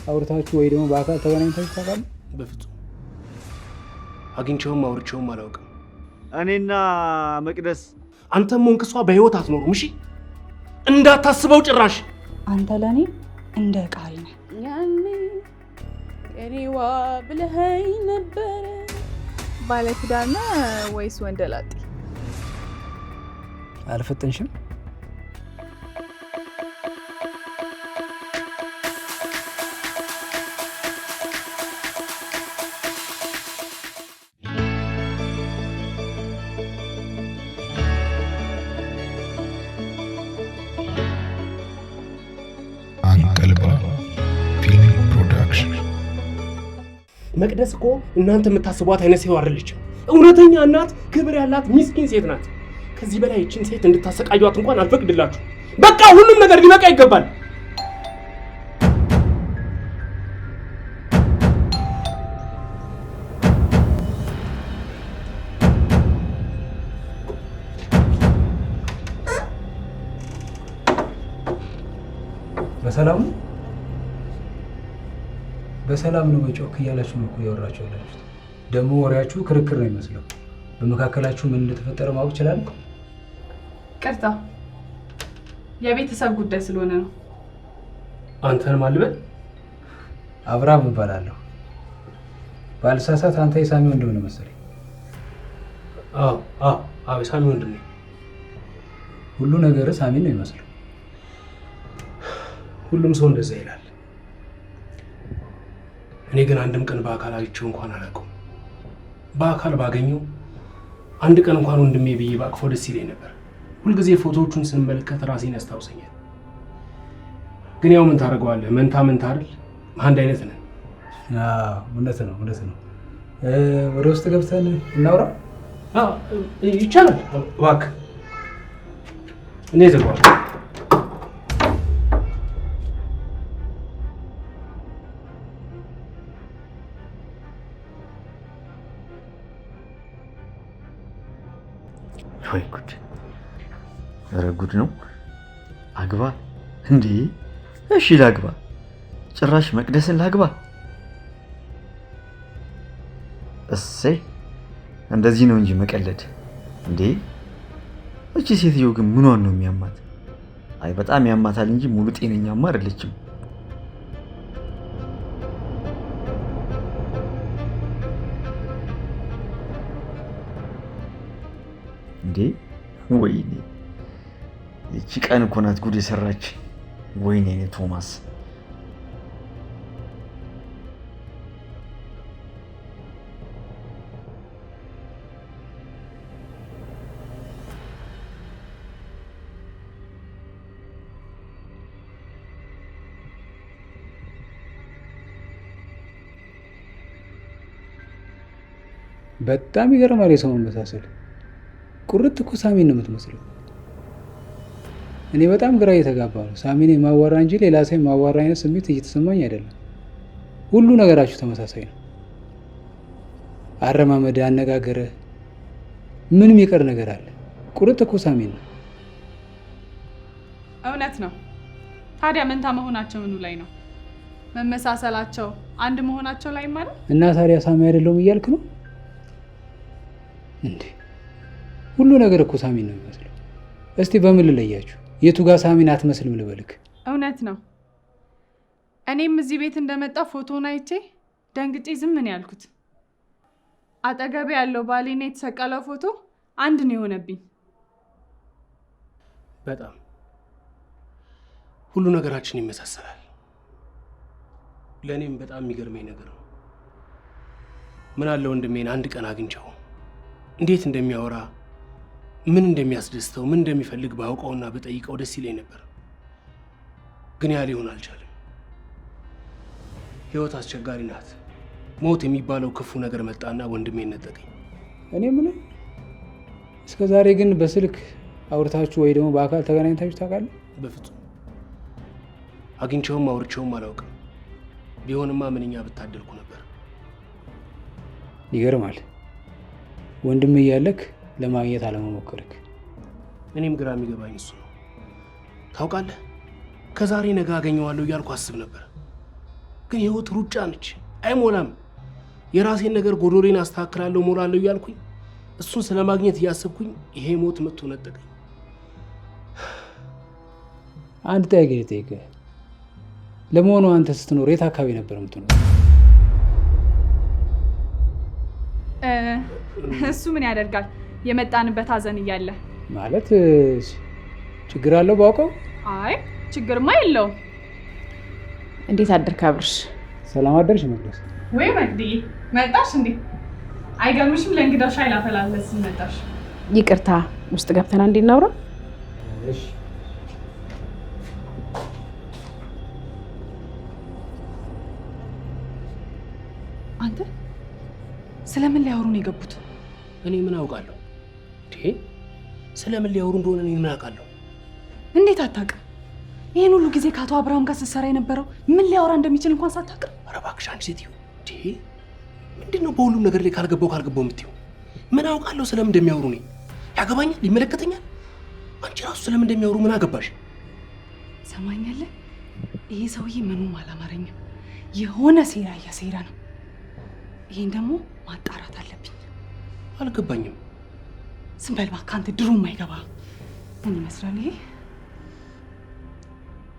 አውርታችሁ ወይ ደግሞ በአካል ተገናኝታችሁ ታውቃለህ? በፍጹም አግኝቼውም አውርቼውም አላውቅም። እኔና መቅደስ አንተም ሆንክ እሷ በህይወት አትኖሩም። እሺ እንዳታስበው ጭራሽ። አንተ ለኔ እንደ ቃል ነህ። ያኔ እኔዋ ብለኸኝ ነበረ። ባለትዳር ነህ ወይስ ወንደላጤ? አልፈጠንሽም? አንቀልባ ፊልም ፕሮዳክሽን። መቅደስ እኮ እናንተ የምታስቧት አይነት ሰው አይደለችም። እውነተኛ እናት፣ ክብር ያላት ሚስኪን ሴት ናት። ከዚህ በላይ እችን ሴት እንድታሰቃዩት እንኳን አልፈቅድላችሁ። በቃ ሁሉም ነገር ሊበቃ ይገባል። በሰላም ነው በጮክ እያላችሁ ነው እያወራችሁ ያላችሁት። ደግሞ ወሬያችሁ ክርክር ነው የሚመስለው። በመካከላችሁ ምን እንደተፈጠረ ማወቅ ይችላል? ቅርታ፣ የቤተሰብ ጉዳይ ስለሆነ ነው። አንተን ማልበል? አብርሃም እባላለሁ። ባልሳሳት አንተ የሳሚ ወንድም ነው መሰለኝ። አዎ የሳሚ ወንድም ነኝ። ሁሉ ነገር ሳሚ ነው የሚመስለው። ሁሉም ሰው እንደዛ ይላል። እኔ ግን አንድም ቀን በአካል አይቼው እንኳን አላውቀውም። በአካል ባገኘው አንድ ቀን እንኳን ወንድሜ ብዬ ባቅፎ ደስ ይለኝ ነበር። ሁልጊዜ ፎቶዎቹን ስንመለከት ራሴን ያስታውሰኛል። ግን ያው ምን ታደርገዋለህ? መንታ አይደል? አንድ አይነት ነን። እውነት ነው። ወደ ውስጥ ገብተን እናውራ? ይቻላል። እባክህ እኔ ዘጋዋለሁ። ወይ ጉድ! ኧረ ጉድ ነው። አግባ እንዴ? እሺ ላግባ። ጭራሽ መቅደስን ላግባ? እሰይ! እንደዚህ ነው እንጂ መቀለድ እንዴ! እቺ ሴትዮ ግን ምኗን ነው የሚያማት? አይ በጣም ያማታል እንጂ ሙሉ ጤነኛማ አይደለችም። እንዴ ወይኔ! እቺ ቀን እኮ ናት ጉድ የሰራች። ወይኔ ቶማስ! በጣም ይገርማል የሰው መመሳሰል። ቁርጥ እኮ ሳሚን ነው የምትመስለው። እኔ በጣም ግራ እየተጋባ ነው። ሳሚን የማዋራ እንጂ ሌላ ሰው የማዋራ አይነት ስሜት እየተሰማኝ አይደለም። ሁሉ ነገራችሁ ተመሳሳይ ነው። አረማመድ፣ አነጋገረ፣ ምንም የቀር ነገር አለ? ቁርጥ እኮ ሳሚን ነው። እውነት ነው። ታዲያ መንታ መሆናቸው ምኑ ላይ ነው? መመሳሰላቸው አንድ መሆናቸው ላይ ማለት እና ታዲያ ሳሚ አይደለሁም እያልክ ነው እንዴ? ሁሉ ነገር እኮ ሳሚን ነው የሚመስለው። እስቲ በምን ልለያችሁ? የቱ ጋር ሳሚን አትመስልም ልበልክ? እውነት ነው። እኔም እዚህ ቤት እንደመጣ ፎቶን አይቼ ደንግጬ ዝም ነው ያልኩት። አጠገቤ ያለው ባሌና የተሰቀለው ፎቶ አንድ ነው የሆነብኝ። በጣም ሁሉ ነገራችን ይመሳሰላል። ለእኔም በጣም የሚገርመኝ ነገር ነው። ምን አለ ወንድሜን አንድ ቀን አግኝቼው እንዴት እንደሚያወራ፣ ምን እንደሚያስደስተው፣ ምን እንደሚፈልግ ባውቀውና በጠይቀው ደስ ይለኝ ነበር። ግን ያ ሊሆን አልቻለም። ህይወት አስቸጋሪ ናት። ሞት የሚባለው ክፉ ነገር መጣና ወንድሜን ነጠቀኝ። እኔ ምን እስከ ዛሬ ግን በስልክ አውርታችሁ ወይ ደግሞ በአካል ተገናኝታችሁ ታውቃለህ? በፍጹም አግኝቼውም አውርቼውም አላውቅም። ቢሆንማ ምንኛ ብታደልኩ ነበር። ይገርማል። ወንድም እያለክ ለማግኘት አለመሞከርክ። እኔም ግራ የሚገባኝ እሱ ነው። ታውቃለህ፣ ከዛሬ ነገ አገኘዋለሁ እያልኩ አስብ ነበር። ግን ህይወት ሩጫ ነች፣ አይሞላም። የራሴን ነገር ጎዶሬን አስተካክላለሁ ሞላለሁ እያልኩኝ እሱን ስለማግኘት እያሰብኩኝ ይሄ ሞት መጥቶ ነጠቀኝ። አንድ ጥያቄ ልጠይቅህ። ለመሆኑ አንተ ስትኖር የት አካባቢ ነበር የምትኖር? እሱ ምን ያደርጋል የመጣንበት ሀዘን እያለ ማለት ችግር አለው ባውቀው? አይ ችግርማ የለውም። እንዴት አደርክ አብርሽ? ሰላም አደርሽ መቅደስ። ወይ መቅዲ መጣሽ እንዴ? አይገርምሽም? ለእንግዳ ሻይ ላፈላልስ መጣሽ። ይቅርታ ውስጥ ገብተና እንዲናውራ። እሺ አንተ ስለምን ሊያወሩ ነው የገቡት? እኔ ምን አውቃለሁ? ስለምን ሊያወሩ እንደሆነ እኔ ምን አውቃለሁ? እንዴት አታውቅም? ይህን ሁሉ ጊዜ ከአቶ አብርሃም ጋር ስትሰራ የነበረው ምን ሊያወራ እንደሚችል እንኳን ሳታውቅም? ኧረ እባክሽ አንቺ ሴትዮ ምንድን ነው በሁሉም ነገር ላይ ካልገባው የምትይው? ምን አውቃለሁ ስለምን እንደሚያወሩ? እኔ ያገባኛል? ይመለከተኛል? አንቺ ራሱ ስለምን እንደሚያወሩ ምን አገባሽ? ሰማኛለህ? ይሄ ሰውዬ ምኑም አላማረኝም። የሆነ ሴራ እያሴራ ነው። ይሄን ደግሞ ማጣራት አለብኝ። አልገባኝም። ዝም በል እባክህ አንተ ድሮም አይገባ። ምን ይመስላል ይሄ?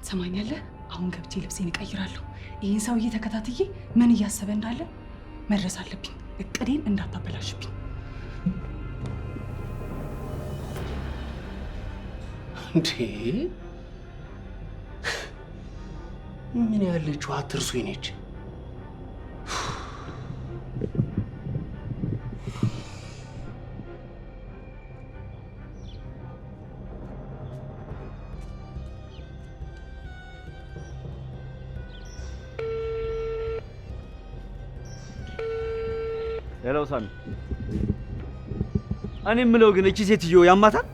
ሰማኛለህ? አሁን ገብቼ ልብሴን እቀይራለሁ። ይህን ሰውዬ ተከታትዬ ምን እያሰበ እንዳለ መድረስ አለብኝ። እቅዴን እንዳታበላሽብኝ። እንዴ ምን ያለችው አትርሱኝ ነች። ሄሎ ሳሚ፣ እኔ የምለው ግን እቺ ሴትዮ ያማታል?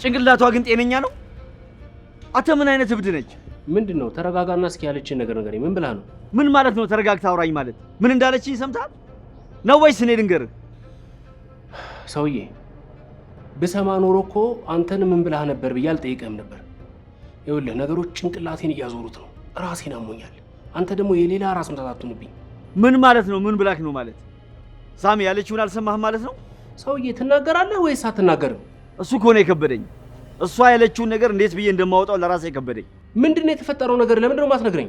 ጭንቅላቷ ግን ጤነኛ ነው? አንተ ምን አይነት እብድ ነች? ምንድነው? ተረጋጋና እስኪ ያለችን ነገር ንገረኝ። ምን ብላ ነው? ምን ማለት ነው ተረጋግታ አውራኝ ማለት? ምን እንዳለችኝ ሰምተሃል ነው ወይስ እኔ ልንገርህ? ሰውዬ ብሰማ ኖሮ እኮ አንተን ምን ብላህ ነበር ብዬ አልጠይቅህም ነበር። ይኸውልህ ነገሮች ጭንቅላቴን እያዞሩት ነው፣ ራሴን አሞኛል። አንተ ደግሞ የሌላ ራስ ምታት አትሁንብኝ። ምን ማለት ነው? ምን ብላክ ነው ማለት? ሳሚ ያለችውን አልሰማህም ማለት ነው? ሰውዬ ትናገራለህ ወይስ አትናገርም? እሱ እኮ ነው የከበደኝ። እሷ ያለችውን ነገር እንዴት ብዬ እንደማወጣው ለራሴ የከበደኝ። ምንድነው የተፈጠረው ነገር? ለምንድን ነው የማትነግረኝ?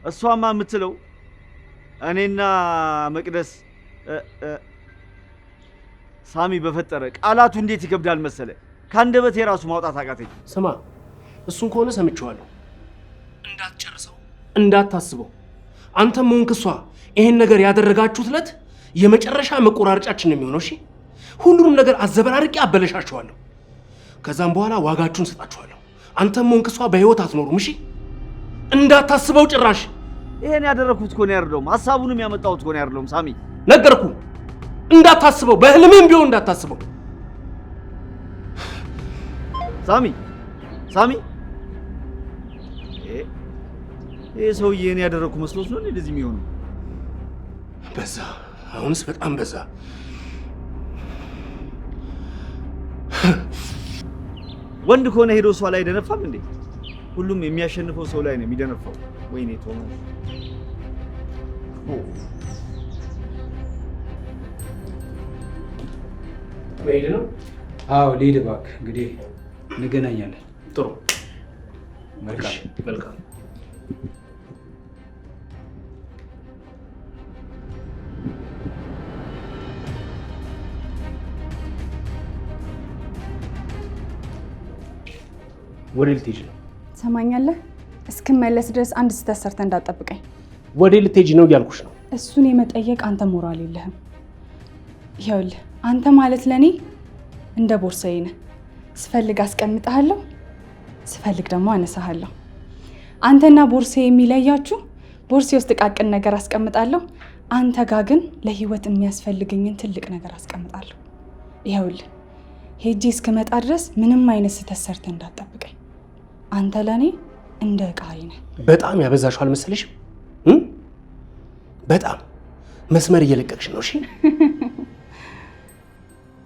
እሷማ የምትለው እኔና መቅደስ ሳሚ በፈጠረ ቃላቱ እንዴት ይከብዳል መሰለ። ከአንደበቴ የራሱ ማውጣት አቃተኝ። ስማ እሱን ከሆነ ሰምቼዋለሁ። እንዳትጨርሰው እንዳታስበው። አንተም ሆንክ እሷ ይሄን ነገር ያደረጋችሁት ዕለት የመጨረሻ መቆራረጫችን ነው የሚሆነው። እሺ ሁሉንም ነገር አዘበራርቄ አበለሻችኋለሁ። ከዛም በኋላ ዋጋችሁን ሰጣችኋለሁ። አንተም ሆንክ እሷ በህይወት አትኖሩም። እሺ እንዳታስበው ጭራሽ። ይሄን ያደረኩት እኮ ነው አይደለም፣ ሐሳቡንም ያመጣሁት እኮ ነው አይደለም። ሳሚ ነገርኩ፣ እንዳታስበው፣ በህልምም ቢሆን እንዳታስበው። ሳሚ ይሄ ሰውዬ እኔ ያደረኩ መስሎት ነው እንደዚህ የሚሆነው? በዛ፣ አሁንስ በጣም በዛ። ወንድ ከሆነ ሄዶ እሷ ላይ ደነፋም እንዴ? ሁሉም የሚያሸንፈው ሰው ላይ ነው የሚደነፋው። ወይኔ ቶማስ መሄድ ነው? አዎ ልሂድ እባክህ። እንግዲህ እንገናኛለን። ጥሩ መልካም። ወደ ልትሄጂ ነው? ሰማኛለህ? እስክመለስ ድረስ አንድ ስህተት ሰርተህ እንዳትጠብቀኝ። ወደ ልትሄጂ ነው እያልኩሽ ነው። እሱን የመጠየቅ አንተ ሞራል የለህም። ይኸውልህ አንተ ማለት ለእኔ እንደ ቦርሳዬ ነህ። ስፈልግ አስቀምጥሃለሁ፣ ስፈልግ ደግሞ አነሳሃለሁ። አንተና ቦርሳዬ የሚለያችሁ ቦርሴ ውስጥ ጥቃቅን ነገር አስቀምጣለሁ፣ አንተ ጋር ግን ለህይወት የሚያስፈልገኝን ትልቅ ነገር አስቀምጣለሁ። ይኸውልህ ሄጄ እስክመጣ ድረስ ምንም አይነት ስህተት ሰርተህ እንዳትጠብቀኝ። አንተ ለእኔ እንደ ዕቃዬ ነህ። በጣም ያበዛሽው አልመሰለሽም? በጣም መስመር እየለቀቅሽ ነው። እሺ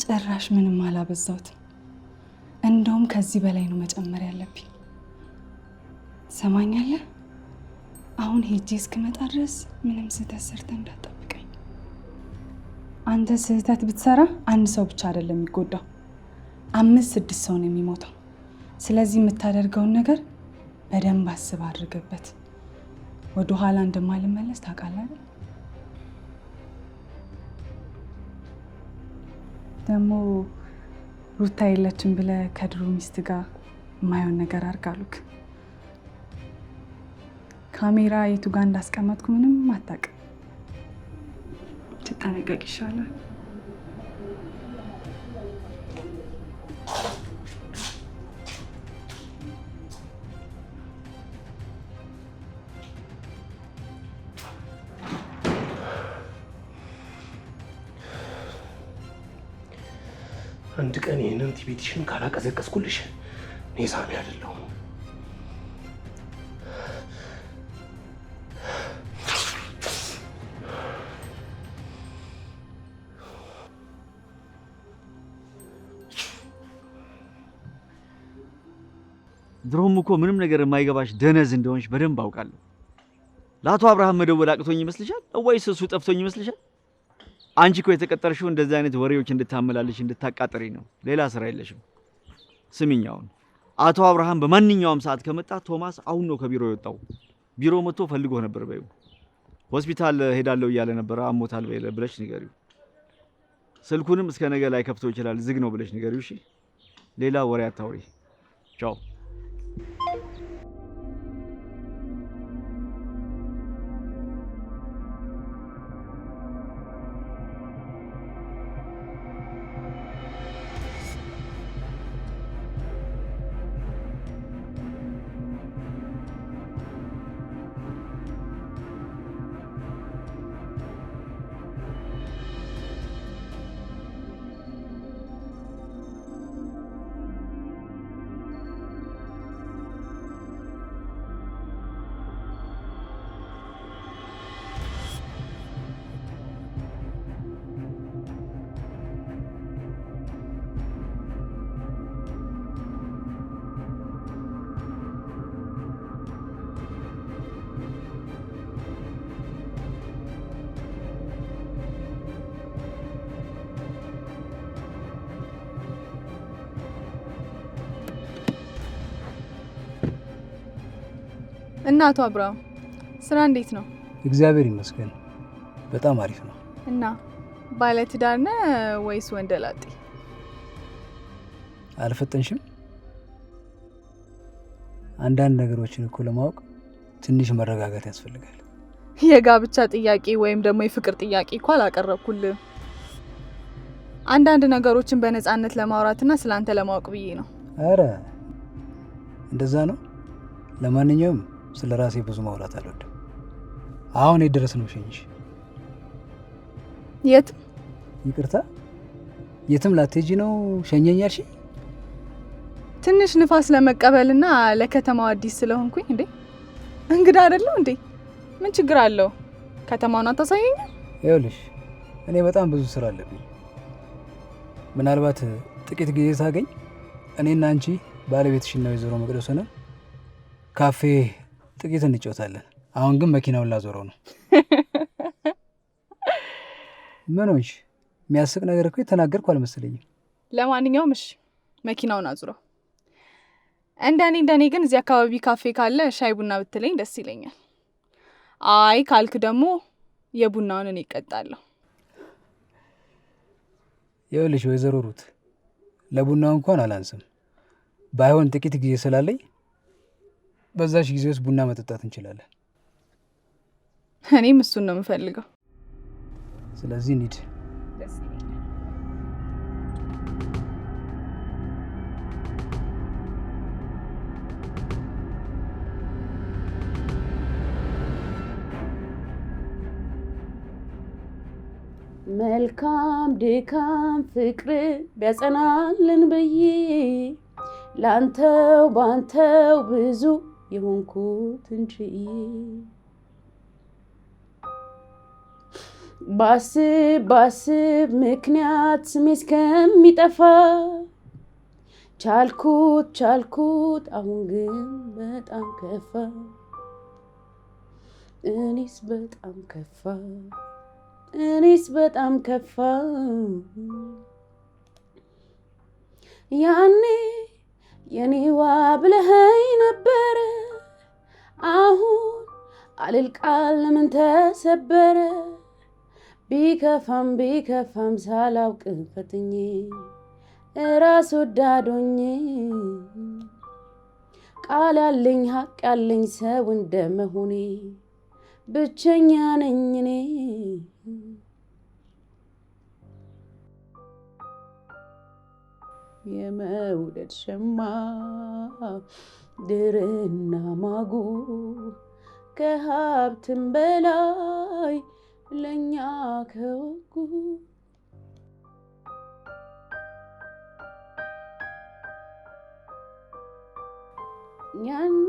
ጭራሽ ምንም አላበዛሁትም። እንደውም ከዚህ በላይ ነው መጨመር ያለብኝ። ሰማኛለህ? አሁን ሄጄ እስክመጣ ድረስ ምንም ስህተት ሰርተህ እንዳትጠብቀኝ። አንተ ስህተት ብትሰራ አንድ ሰው ብቻ አይደለም የሚጎዳው፣ 5-6 ሰው ነው የሚሞተው። ስለዚህ የምታደርገውን ነገር በደንብ አስብ አድርገበት። ወደ ኋላ እንደማልመለስ ታውቃለህ አይደል? ደግሞ ሩታ የለችም ብለህ ከድሮ ሚስት ጋር የማየውን ነገር አድርጋሉክ። ካሜራ የቱ ጋር እንዳስቀመጥኩ ምንም አታውቅም። ትጠነቀቅ ይሻላል። አንድ ቀን ይህንን ቲቪቲሽን ካላቀዘቀዝኩልሽ እኔ ሳሚ አይደለሁም። ድሮም እኮ ምንም ነገር የማይገባሽ ደነዝ እንደሆንሽ በደንብ አውቃለሁ። ለአቶ አብርሃም መደወል አቅቶኝ ይመስልሻል ወይስ እሱ ጠፍቶኝ ይመስልሻል? አንቺ እኮ የተቀጠርሽው እንደዚህ አይነት ወሬዎች እንድታመላልሽ እንድታቃጥሪ ነው። ሌላ ስራ የለሽም። ስሚኛውን አቶ አብርሃም በማንኛውም ሰዓት ከመጣ ቶማስ አሁን ነው ከቢሮ የወጣው። ቢሮ መጥቶ ፈልጎ ነበር በይው። ሆስፒታል ሄዳለሁ እያለ ነበር፣ አሞታል ብለሽ ንገሪው። ስልኩንም እስከ ነገ ላይ ከፍቶ ይችላል፣ ዝግ ነው ብለሽ ንገሪው። እሺ፣ ሌላ ወሬ አታውሪ። ቻው። እና አቶ አብርሃም ስራ እንዴት ነው? እግዚአብሔር ይመስገን በጣም አሪፍ ነው። እና ባለ ትዳር ነህ ወይስ ወንደላጤ? አልፈጠንሽም? አንዳንድ ነገሮችን እኮ ለማወቅ ትንሽ መረጋጋት ያስፈልጋል። የጋብቻ ጥያቄ ወይም ደግሞ የፍቅር ጥያቄ እኮ አላቀረብኩልህም። አንዳንድ ነገሮችን በነፃነት ለማውራትና ስላንተ ለማወቅ ብዬ ነው። አረ እንደዛ ነው። ለማንኛውም ስለ ራሴ ብዙ ማውራት አልወድም። አሁን የደረስ ነው ሸኝሽ። የትም? ይቅርታ፣ የትም ላትሄጂ ነው ሸኘኝ ያልሽ? ትንሽ ንፋስ ለመቀበልና ለከተማው አዲስ ስለሆንኩኝ። እንዴ እንግዳ አይደለሁ እንዴ? ምን ችግር አለው? ከተማውን አታሳየኝ? ይኸውልሽ እኔ በጣም ብዙ ስራ አለብኝ። ምናልባት ጥቂት ጊዜ ሳገኝ እኔና አንቺ ባለቤትሽና ወይዘሮ መቅደስ ሆነን ካፌ ጥቂት እንጫወታለን። አሁን ግን መኪናውን ላዞረው ነው። ምን ሆንሽ? የሚያስቅ ነገር እኮ የተናገርኩ አልመሰለኝም። ለማንኛውም እሺ መኪናውን አዙረው። እንደኔ ግን እዚህ አካባቢ ካፌ ካለ ሻይ ቡና ብትለኝ ደስ ይለኛል። አይ ካልክ ደግሞ የቡናውን እኔ እቀጣለሁ። ይኸውልሽ ወይዘሮ ሩት ለቡናው እንኳን አላንስም። ባይሆን ጥቂት ጊዜ ስላለኝ በዛሽ ጊዜ ውስጥ ቡና መጠጣት እንችላለን። እኔም እሱን ነው የምፈልገው። ስለዚህ እንሂድ። መልካም ድካም ፍቅር ቢያጸናልን ብዬ ላንተው ባንተው ብዙ የሆንኩት እንጂ ባስብ ምክንያት ስሜ እስከሚጠፋ ቻልኩት አሁን ግን በጣም ከፋ። እኔስ በጣም ከፋ እኔስ በጣም ከፋ ያኔ የኔዋ ብለኸኝ ነበረ አሁን አልል ቃል ለምን ተሰበረ ቢከፋም ሳላውቅ ፈትኜ ራስ ወዳዶኜ ቃል ያለኝ ሀቅ ያለኝ ሰው እንደመሆኔ ብቸኛ ነኝ እኔ የመውደድ ሸማ ድርና ማጉ ከሀብትም በላይ ለኛ ከወጉ ያኔ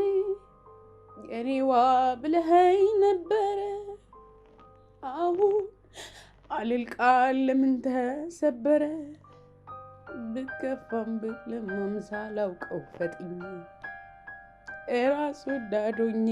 የኔዋ ብለኸኝ ነበረ አሁን አልል ቃል ለምን ተሰበረ ብከፋም ብለማም ሳላውቀው ፈጥኜ ራስ ወዳዶኜ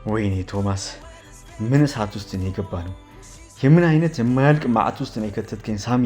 ወይኔ ቶማስ ምን እሳት ውስጥ ነው የገባ ነው? የምን አይነት የማያልቅ ማዕት ውስጥ ነው የከተትከኝ ሳሚ?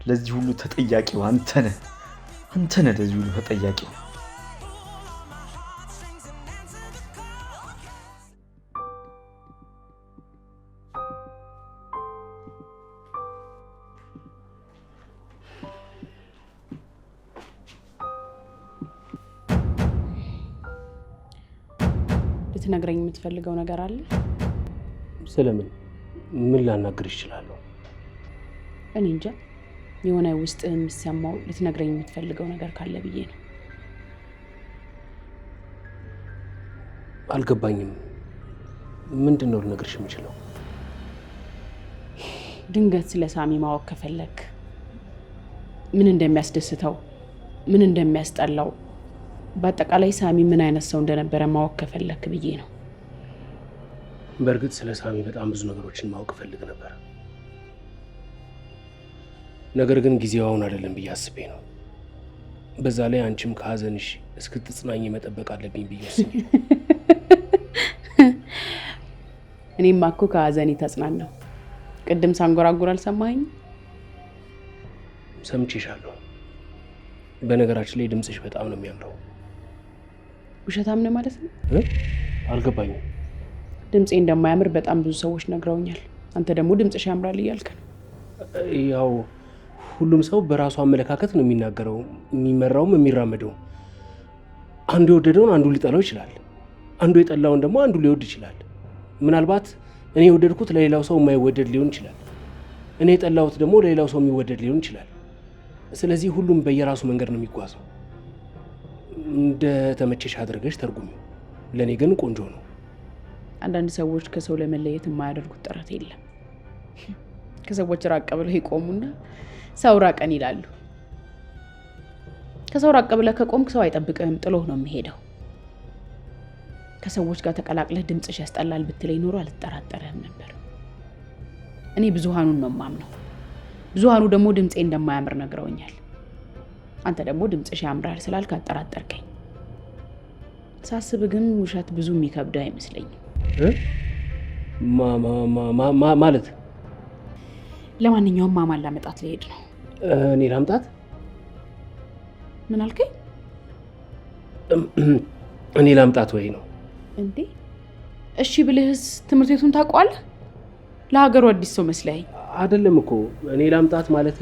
ለዚህ ሁሉ ተጠያቂው አንተ ነህ። ለዚህ ሁሉ ተጠያቂው። ልትነግረኝ የምትፈልገው ነገር አለ? ስለምን? ምን ላናግር ይችላለሁ? እኔ እንጃ። የሆነ ውስጥ የሚሰማው ልትነግረኝ የምትፈልገው ነገር ካለ ብዬ ነው። አልገባኝም። ምንድን ነው ልነግርሽ የምችለው? ድንገት ስለ ሳሚ ማወቅ ከፈለክ፣ ምን እንደሚያስደስተው፣ ምን እንደሚያስጠላው፣ በአጠቃላይ ሳሚ ምን አይነት ሰው እንደነበረ ማወቅ ከፈለክ ብዬ ነው። በእርግጥ ስለ ሳሚ በጣም ብዙ ነገሮችን ማወቅ ፈልግ ነበር። ነገር ግን ጊዜው አሁን አይደለም ብዬ አስቤ ነው። በዛ ላይ አንቺም ከሀዘንሽ እስክትጽናኝ መጠበቅ አለብኝ ብዬ ወስኜ። እኔማ እኮ ከሀዘኔ ተጽናናሁ። ቅድም ሳንጎራጉር አልሰማኸኝ? ሰምቼሻለሁ። በነገራችን ላይ ድምፅሽ በጣም ነው የሚያምረው። ውሸታም ነህ ማለት ነው? አልገባኝም። ድምፄ እንደማያምር በጣም ብዙ ሰዎች ነግረውኛል። አንተ ደግሞ ድምፅሽ ያምራል እያልክ ነው። ያው ሁሉም ሰው በራሱ አመለካከት ነው የሚናገረው፣ የሚመራውም የሚራመደው። አንዱ የወደደውን አንዱ ሊጠላው ይችላል። አንዱ የጠላውን ደግሞ አንዱ ሊወድ ይችላል። ምናልባት እኔ የወደድኩት ለሌላው ሰው የማይወደድ ሊሆን ይችላል። እኔ የጠላሁት ደግሞ ለሌላው ሰው የሚወደድ ሊሆን ይችላል። ስለዚህ ሁሉም በየራሱ መንገድ ነው የሚጓዘው። እንደ ተመቸሽ አድርገሽ ተርጉሚ። ለእኔ ግን ቆንጆ ነው። አንዳንድ ሰዎች ከሰው ለመለየት የማያደርጉት ጥረት የለም። ከሰዎች ራቅ ብለው ይቆሙና ሰው ራቀን ይላሉ። ከሰው ራቅ ብለህ ከቆምክ ሰው አይጠብቅህም፣ ጥሎህ ነው የሚሄደው። ከሰዎች ጋር ተቀላቅለህ ድምፅሽ ያስጠላል ብትለኝ ኖሮ አልጠራጠርህም ነበር። እኔ ብዙሃኑን ነው የማምነው። ብዙሃኑ ደግሞ ድምፄ እንደማያምር ነግረውኛል። አንተ ደግሞ ድምፅሽ ያምራል ስላልክ አጠራጠርከኝ። ሳስብ ግን ውሸት ብዙ የሚከብድ አይመስለኝም። ማለት? ለማንኛውም ማማን ላመጣት ልሄድ ነው። እኔ ላምጣት? ምን አልከኝ? እኔ ላምጣት ወይ ነው እንዴ? እሺ ብልህስ ትምህርት ቤቱን ታውቀዋለህ? ለሀገሩ አዲስ ሰው መስለኝ አይደለም እኮ። እኔ ላምጣት ማለቴ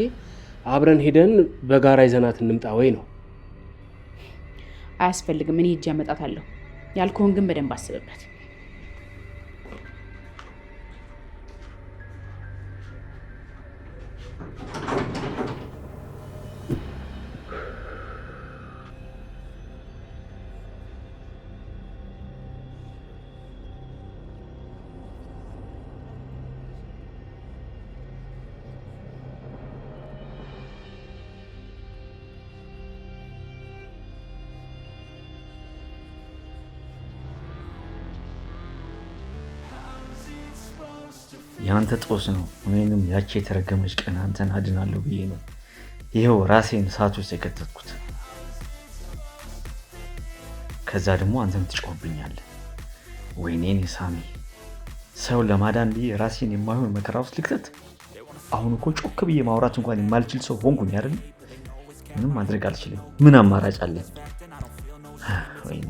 አብረን ሄደን በጋራ ይዘናት እንምጣ ወይ ነው። አያስፈልግም። እኔ ሄጄ አመጣታለሁ። ያልኩህን ግን በደንብ አስብበት። ያንተ ጦስ ነው ወይንም ያቺ የተረገመች ቀን አንተን አድናለሁ ብዬ ነው ይሄው ራሴን እሳት ውስጥ የከተትኩት። ከዛ ደግሞ አንተም ትጮህብኛለህ። ወይኔ ሳሚ፣ ሰው ለማዳን ብዬ ራሴን የማይሆን መከራ ውስጥ ልክተት። አሁን እኮ ጮክ ብዬ ማውራት እንኳን የማልችል ሰው ሆንኩኝ አይደል? ምንም ማድረግ አልችልም። ምን አማራጭ አለኝ? ወይኔ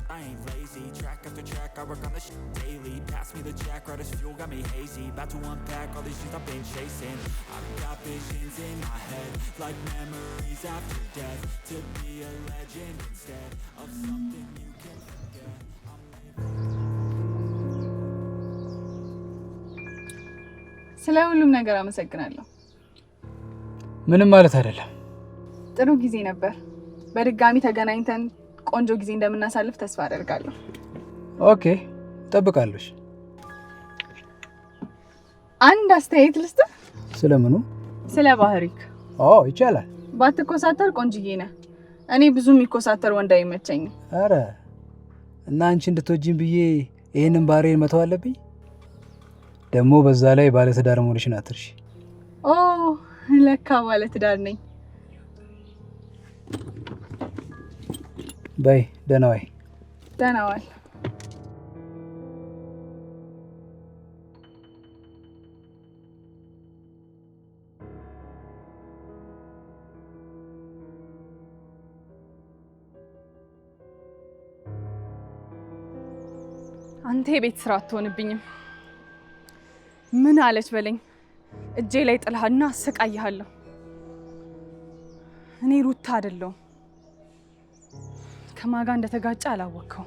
I ain't lazy, track after track, I work on the shit daily. Pass me the jack, right as fuel, got me hazy. About to unpack all these things I've been chasing. I've got visions in my head, like memories after death, to be a legend instead of something you can forget. ስለ ሁሉም ነገር አመሰግናለሁ። ምንም ማለት አይደለም። ጥሩ ጊዜ ነበር። በድጋሚ ተገናኝተን ቆንጆ ጊዜ እንደምናሳልፍ ተስፋ አደርጋለሁ። ኦኬ፣ ጠብቃለሽ። አንድ አስተያየት ልስጥ። ስለምኑ? ስለ ባህሪክ። ይቻላል። ባትኮሳተር ቆንጅዬ ነህ። እኔ ብዙ የሚኮሳተር ወንድ አይመቸኝም። አረ እና አንቺ እንድትወጂኝ ብዬ ይሄንን ባህሪዬን መተው አለብኝ? ደግሞ በዛ ላይ ባለትዳር መሆንሽን አትርሺ። ለካ ባለትዳር ነኝ። በይ ደህና ዋይ። ደህና ዋል። አንተ የቤት ስራ አትሆንብኝም። ምን አለች በለኝ። እጄ ላይ ጥልሃና አሰቃይሃለሁ። እኔ ሩታ አይደለሁም። ከማጋ እንደተጋጨ አላወቅከው።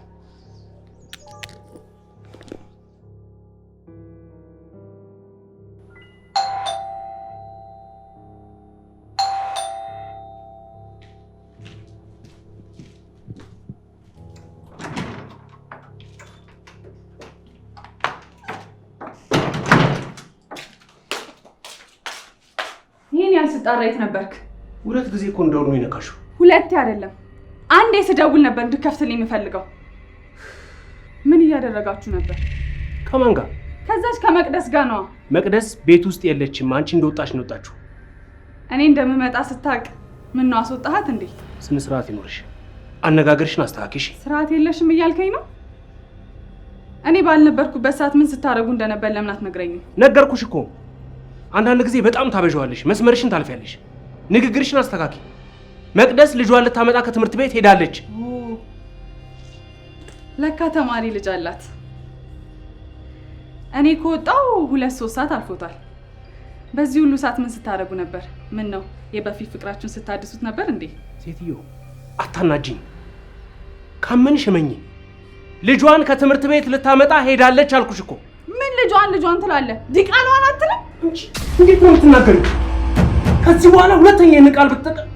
ይሄን ያልስጣራ የት ነበርክ? ሁለት ጊዜ እኮ እንደውኑ ይነካሽው። ሁለቴ አይደለም አንዴ ስደውል ነበር እንድከፍትልኝ የምፈልገው። ምን እያደረጋችሁ ነበር? ከማን ጋር? ከዛች ከመቅደስ ጋር ነው። መቅደስ ቤት ውስጥ የለችም። አንቺ እንደወጣሽ ነው ወጣችሁ። እኔ እንደምመጣ ስታውቅ ምን ነው አስወጣሃት እንዴ? ስነ ስርዓት ይኖርሽ። አነጋገርሽን አስተካክሽ። ስርዓት የለሽም እያልከኝ ነው? እኔ ባልነበርኩበት ሰዓት ምን ስታረጉ እንደነበር ለምን አትነግረኝም? ነገርኩሽ እኮ። አንዳንድ ጊዜ በጣም ታበዣዋለሽ፣ መስመርሽን ታልፊያለሽ። ንግግርሽን አስተካኪ። መቅደስ ልጇን ልታመጣ ከትምህርት ቤት ሄዳለች። ለካ ተማሪ ልጅ አላት። እኔ ከወጣው 2-3 ሰዓት አልፎታል። በዚህ ሁሉ ሰዓት ምን ስታረጉ ነበር? ምን ነው የበፊት ፍቅራችሁን ስታድሱት ነበር እንዴ? ሴትዮ አታናጅኝ። ካመንሽ እመኚ። ልጇን ከትምህርት ቤት ልታመጣ ሄዳለች አልኩሽ እኮ። ምን ልጇን ትላለህ? ዲቃላዋን አትልም? እንዴት ነው የምትናገሪው? ከዚህ በኋላ ሁለተኛ ይህን ቃል ብትጠቀም